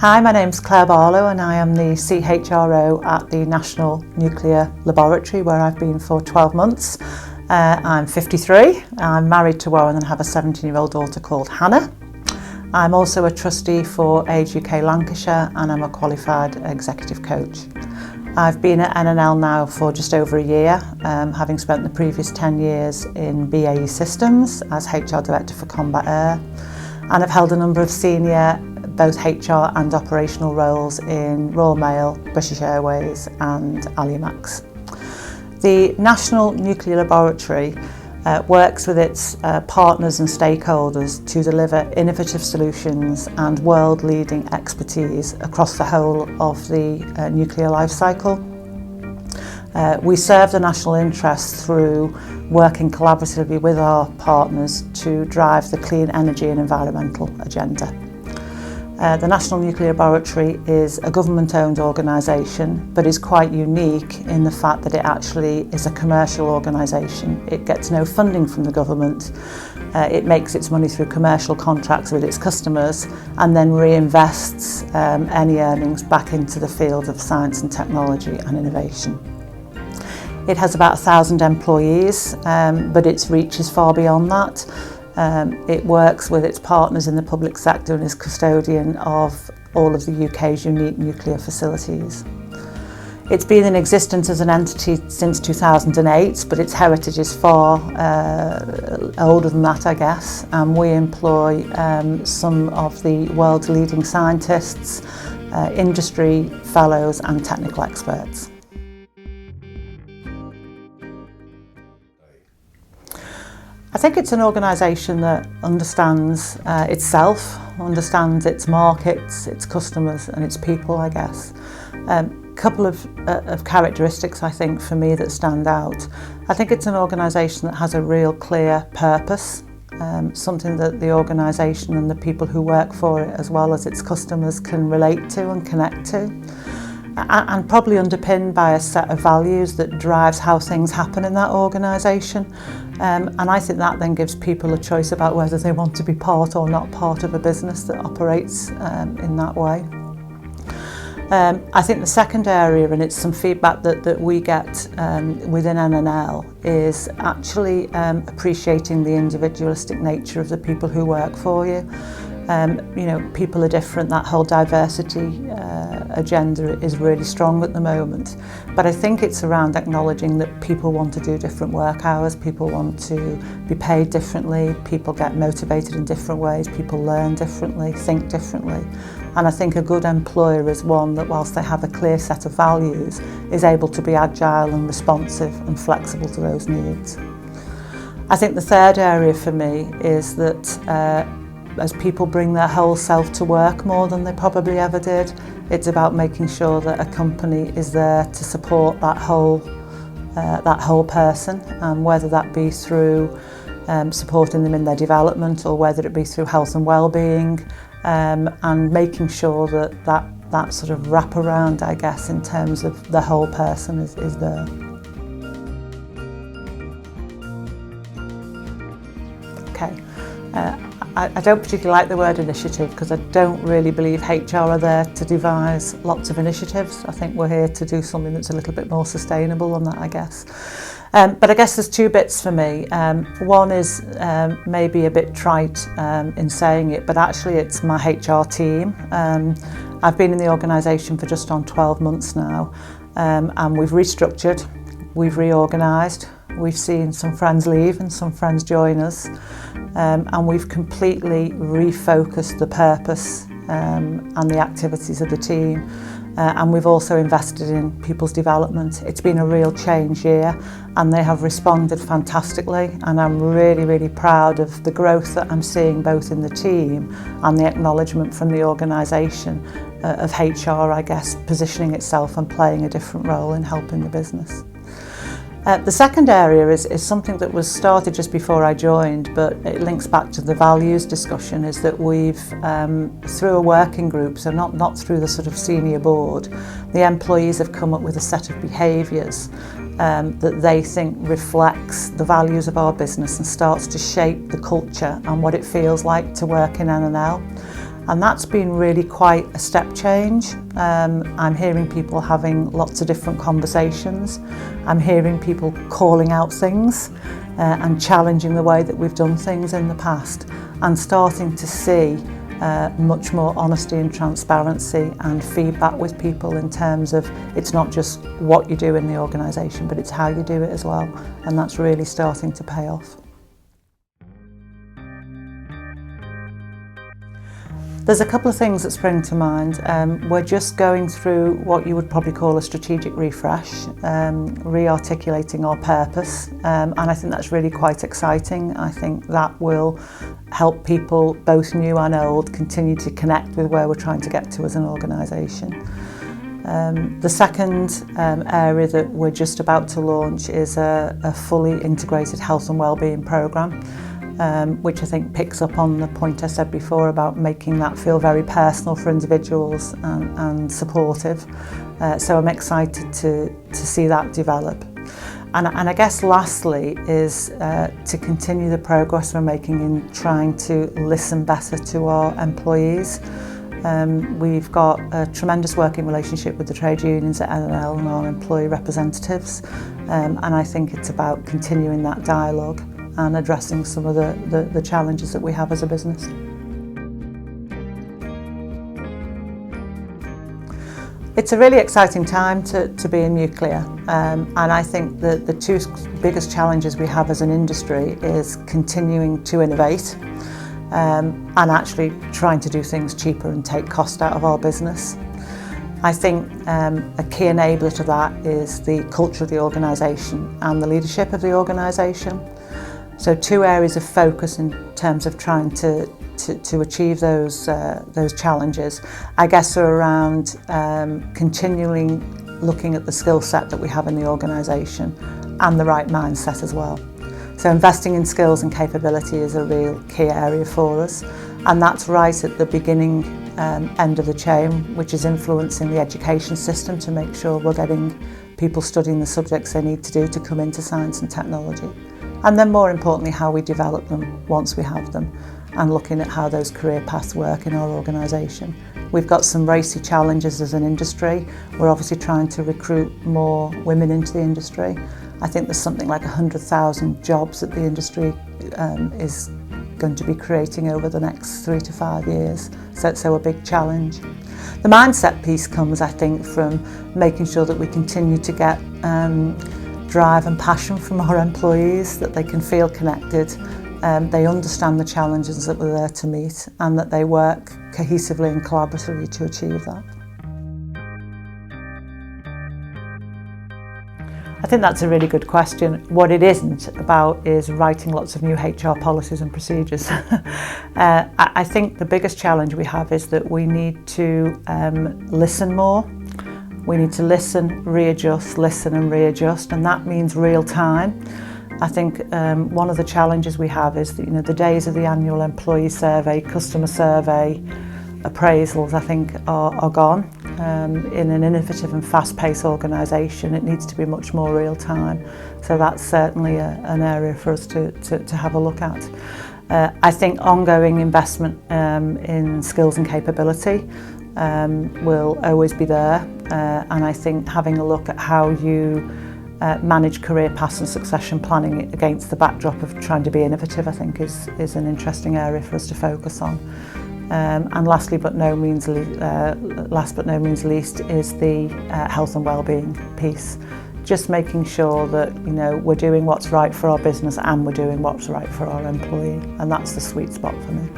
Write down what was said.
Hi, my name's Clare Barlow and I am the CHRO at the National Nuclear Laboratory, where I've been for 12 months. I'm 53, I'm married to Warren and have a 17-year-old daughter called Hannah. I'm also a trustee for Age UK Lancashire and I'm a qualified executive coach. I've been at NNL now for just over a year, having spent the previous 10 years in BAE Systems as HR Director for Combat Air, and I've held a number of senior both HR and operational roles in Royal Mail, British Airways and Alimax. The National Nuclear Laboratory works with its partners and stakeholders to deliver innovative solutions and world-leading expertise across the whole of the nuclear life cycle. We serve the national interest through working collaboratively with our partners to drive the clean energy and environmental agenda. The National Nuclear Laboratory is a government-owned organisation, but is quite unique in the fact that it actually is a commercial organisation. It gets no funding from the government. It makes its money through commercial contracts with its customers and then reinvests any earnings back into the field of science and technology and innovation. It has about 1,000 employees, but its reach is far beyond that. It works with its partners in the public sector and is custodian of all of the UK's unique nuclear facilities. It's been in existence as an entity since 2008, but its heritage is far older than that, I guess, and we employ some of the world's leading scientists, industry fellows and technical experts. I think it's an organisation that understands itself, understands its markets, its customers and its people, I guess. Couple of characteristics, I think, for me that stand out. I think it's an organisation that has a real clear purpose, something that the organisation and the people who work for it, as well as its customers, can relate to and connect to. And probably underpinned by a set of values that drives how things happen in that organisation. And I think that then gives people a choice about whether they want to be part or not part of a business that operates in that way. I think the second area, and it's some feedback that we get within NNL, is actually appreciating the individualistic nature of the people who work for you. You know, people are different. That whole diversity agenda is really strong at the moment. But I think it's around acknowledging that people want to do different work hours, people want to be paid differently, people get motivated in different ways, people learn differently, think differently. And I think a good employer is one that, whilst they have a clear set of values, is able to be agile and responsive and flexible to those needs. I think the third area for me is that as people bring their whole self to work more than they probably ever did, it's about making sure that a company is there to support that whole person, and whether that be through supporting them in their development or whether it be through health and wellbeing, and making sure that sort of wraparound, I guess, in terms of the whole person is there. Okay. I don't particularly like the word initiative because I don't really believe HR are there to devise lots of initiatives. I think we're here to do something that's a little bit more sustainable than that, I guess. But I guess there's two bits for me. One is maybe a bit trite in saying it, but actually it's my HR team. I've been in the organisation for just on 12 months now, and we've restructured, we've reorganised, we've seen some friends leave and some friends join us. And we've completely refocused the purpose and the activities of the team, and we've also invested in people's development. It's been a real change year and they have responded fantastically, and I'm really, really proud of the growth that I'm seeing both in the team and the acknowledgement from the organisation of HR, I guess, positioning itself and playing a different role in helping the business. The second area is something that was started just before I joined, but it links back to the values discussion, is that we've, through a working group, so not through the sort of senior board, the employees have come up with a set of behaviours that they think reflects the values of our business and starts to shape the culture and what it feels like to work in NNL. And that's been really quite a step change. I'm hearing people having lots of different conversations. I'm hearing people calling out things and challenging the way that we've done things in the past, and starting to see much more honesty and transparency and feedback with people in terms of it's not just what you do in the organisation, but it's how you do it as well, and that's really starting to pay off. There's a couple of things that spring to mind. We're just going through what you would probably call a strategic refresh, re-articulating our purpose, and I think that's really quite exciting. I think that will help people, both new and old, continue to connect with where we're trying to get to as an organisation. The second area that we're just about to launch is a fully integrated health and wellbeing programme. Which I think picks up on the point I said before about making that feel very personal for individuals and supportive. So I'm excited to see that develop. And I guess lastly is to continue the progress we're making in trying to listen better to our employees. We've got a tremendous working relationship with the trade unions at NNL and our employee representatives, and I think it's about continuing that dialogue and addressing some of the challenges that we have as a business. It's a really exciting time to be in nuclear, and I think that the two biggest challenges we have as an industry is continuing to innovate and actually trying to do things cheaper and take cost out of our business. I think a key enabler to that is the culture of the organisation and the leadership of the organisation. So two areas of focus in terms of trying to achieve those challenges, I guess, are around continually looking at the skill set that we have in the organisation and the right mindset as well. So investing in skills and capability is a real key area for us, and that's right at the beginning end of the chain, which is influencing the education system to make sure we're getting people studying the subjects they need to do to come into science and technology. And then more importantly, how we develop them once we have them, and looking at how those career paths work in our organisation. We've got some racy challenges as an industry. We're obviously trying to recruit more women into the industry. I think there's something like 100,000 jobs that the industry is going to be creating over the next 3 to 5 years. So a big challenge. The mindset piece comes, I think, from making sure that we continue to get drive and passion from our employees, that they can feel connected, they understand the challenges that we're there to meet, and that they work cohesively and collaboratively to achieve that. I think that's a really good question. What it isn't about is writing lots of new HR policies and procedures. I think the biggest challenge we have is that we need to listen more. We need to listen, readjust, listen and readjust, and that means real time. I think one of the challenges we have is that, the days of the annual employee survey, customer survey, appraisals, I think are gone. In an innovative and fast-paced organisation, it needs to be much more real time. So that's certainly an area for us to have a look at. I think ongoing investment in skills and capability will always be there, and I think having a look at how you manage career paths and succession planning against the backdrop of trying to be innovative, I think is an interesting area for us to focus on. And last but no means least is the health and wellbeing piece. Just making sure that we're doing what's right for our business and we're doing what's right for our employee, and that's the sweet spot for me.